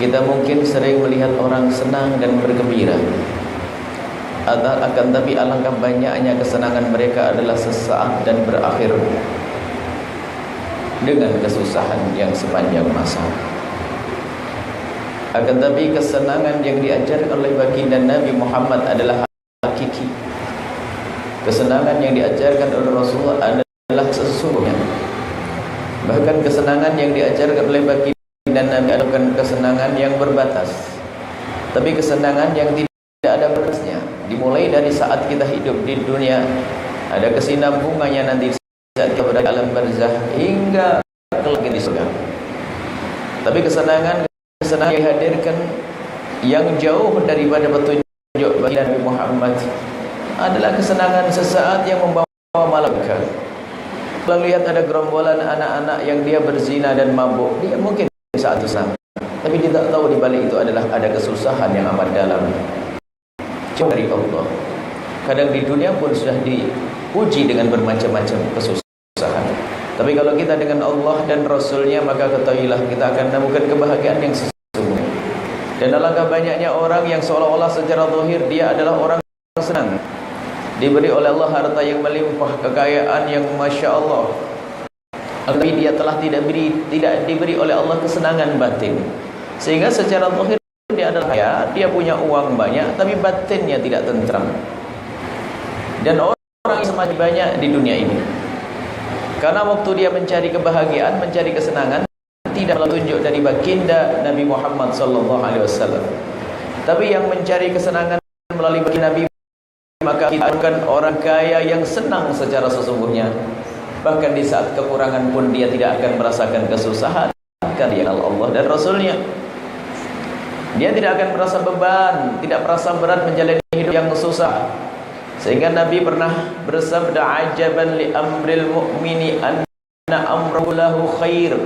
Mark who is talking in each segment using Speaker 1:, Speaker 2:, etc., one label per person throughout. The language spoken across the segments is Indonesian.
Speaker 1: Kita mungkin sering melihat orang senang dan bergembira, akan tapi alangkah banyaknya kesenangan mereka adalah sesaat dan berakhir dengan kesusahan yang sepanjang masa. Akan tapi kesenangan yang diajarkan oleh baginda Nabi Muhammad adalah hakiki. Kesenangan yang diajarkan oleh Rasulullah adalah sesungguhnya. Bahkan kesenangan yang diajarkan oleh baginda Nabi adalah kesenangan yang berbatas, tapi kesenangan yang tidak ada batasnya. Dimulai dari saat kita hidup di dunia, ada kesinambungannya nanti saat kita berada dalam barzah hingga kelak di surga. Tapi kesenangan yang dihadirkan yang jauh daripada petunjuk bagi Nabi Muhammad adalah kesenangan sesaat yang membawa malaikat. Kalau lihat ada gerombolan anak-anak yang dia berzina dan mabuk, dia mungkin saat itu senang, tapi dia tak tahu di balik itu adalah ada kesusahan yang amat dalam. Cuma dari Allah. Kadang di dunia pun sudah diuji dengan bermacam-macam kesusahan. Tapi kalau kita dengan Allah dan Rasulnya, maka ketahuilah kita akan menemukan kebahagiaan yang sesungguhnya. Dan alangkah banyaknya orang yang seolah-olah secara zahir dia adalah orang senang, diberi oleh Allah harta yang melimpah, kekayaan yang Masya Allah, tapi dia telah tidak diberi oleh Allah kesenangan batin. Sehingga secara zahir dia adalah kaya, dia punya uang banyak, tapi batinnya tidak tentram. Dan orang yang semakin banyak di dunia ini, karena waktu dia mencari kebahagiaan, mencari kesenangan, tidak tunjuk dari baginda Nabi Muhammad SAW. Tapi yang mencari kesenangan melalui baginda Nabi, maka kita akan orang kaya yang senang secara sesungguhnya. Bahkan di saat kekurangan pun dia tidak akan merasakan kesusahan, karena dia kenal Allah dan Rasulnya. Dia tidak akan merasa beban, tidak merasa berat menjalani hidup yang susah. Sehingga Nabi pernah bersabda, ajaban li amril mu'mini anna amrahu lahu khair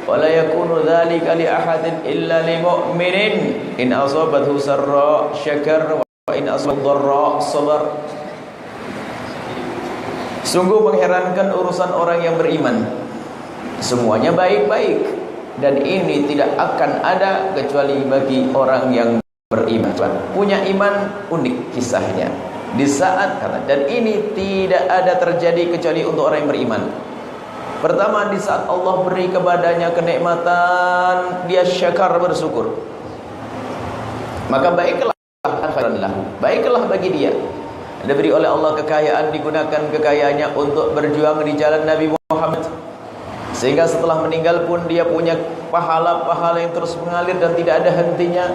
Speaker 1: wa la yakunu dhalika li ahadin illa li mu'minin in asabathu sarra syakar wa in asabathu dharra sabar. Sungguh mengherankan urusan orang yang beriman, semuanya baik-baik, dan ini tidak akan ada kecuali bagi orang yang beriman. Punya iman unik kisahnya di saat dan ini tidak ada terjadi kecuali untuk orang yang beriman. Pertama, di saat Allah beri kepadanya kenikmatan, dia syakar, bersyukur, maka baiklah bagi dia. Diberi oleh Allah kekayaan, digunakan kekayaannya untuk berjuang di jalan Nabi Muhammad, sehingga setelah meninggal pun dia punya pahala-pahala yang terus mengalir dan tidak ada hentinya.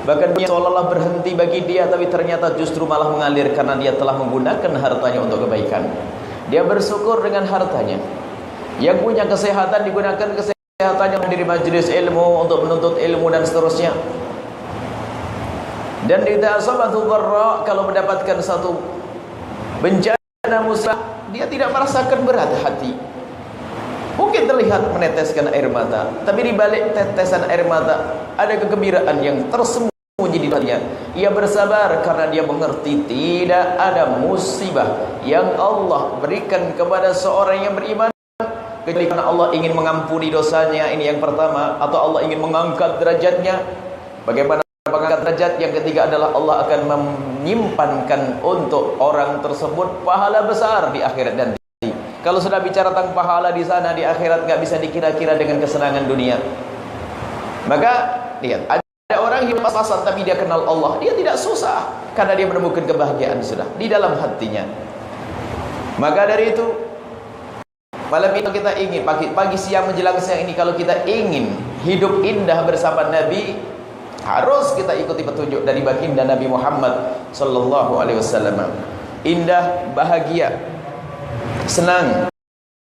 Speaker 1: Bahkan dia seolah-olah berhenti bagi dia, tapi ternyata justru malah mengalir karena dia telah menggunakan hartanya untuk kebaikan. Dia bersyukur dengan hartanya. Yang punya kesehatan, digunakan kesehatannya menjadi majelis ilmu untuk menuntut ilmu dan seterusnya. Dan tidak asabatu dharra, kalau mendapatkan satu bencana musibah, dia tidak merasakan berat hati. Mungkin terlihat meneteskan air mata, tapi di balik tetesan air mata ada kegembiraan yang tersembunyi di dalamnya. Ia bersabar karena dia mengerti tidak ada musibah yang Allah berikan kepada seorang yang beriman kecuali karena Allah ingin mengampuni dosanya. Ini yang pertama. Atau Allah ingin mengangkat derajatnya. Bagaimana mengangkat derajat? Yang ketiga adalah Allah akan menyimpankan untuk orang tersebut pahala besar di akhirat nanti. Kalau sudah bicara tentang pahala di sana, di akhirat nggak bisa dikira-kira dengan kesenangan dunia. Maka lihat, ada orang yang pas-pasan tapi dia kenal Allah, dia tidak susah karena dia menemukan kebahagiaan sudah di dalam hatinya. Maka dari itu, malam itu kita ingin pagi siang menjelang siang ini, kalau kita ingin hidup indah bersama Nabi, harus kita ikuti petunjuk dari baginda Nabi Muhammad sallallahu alaihi wasallam. Indah, bahagia, senang.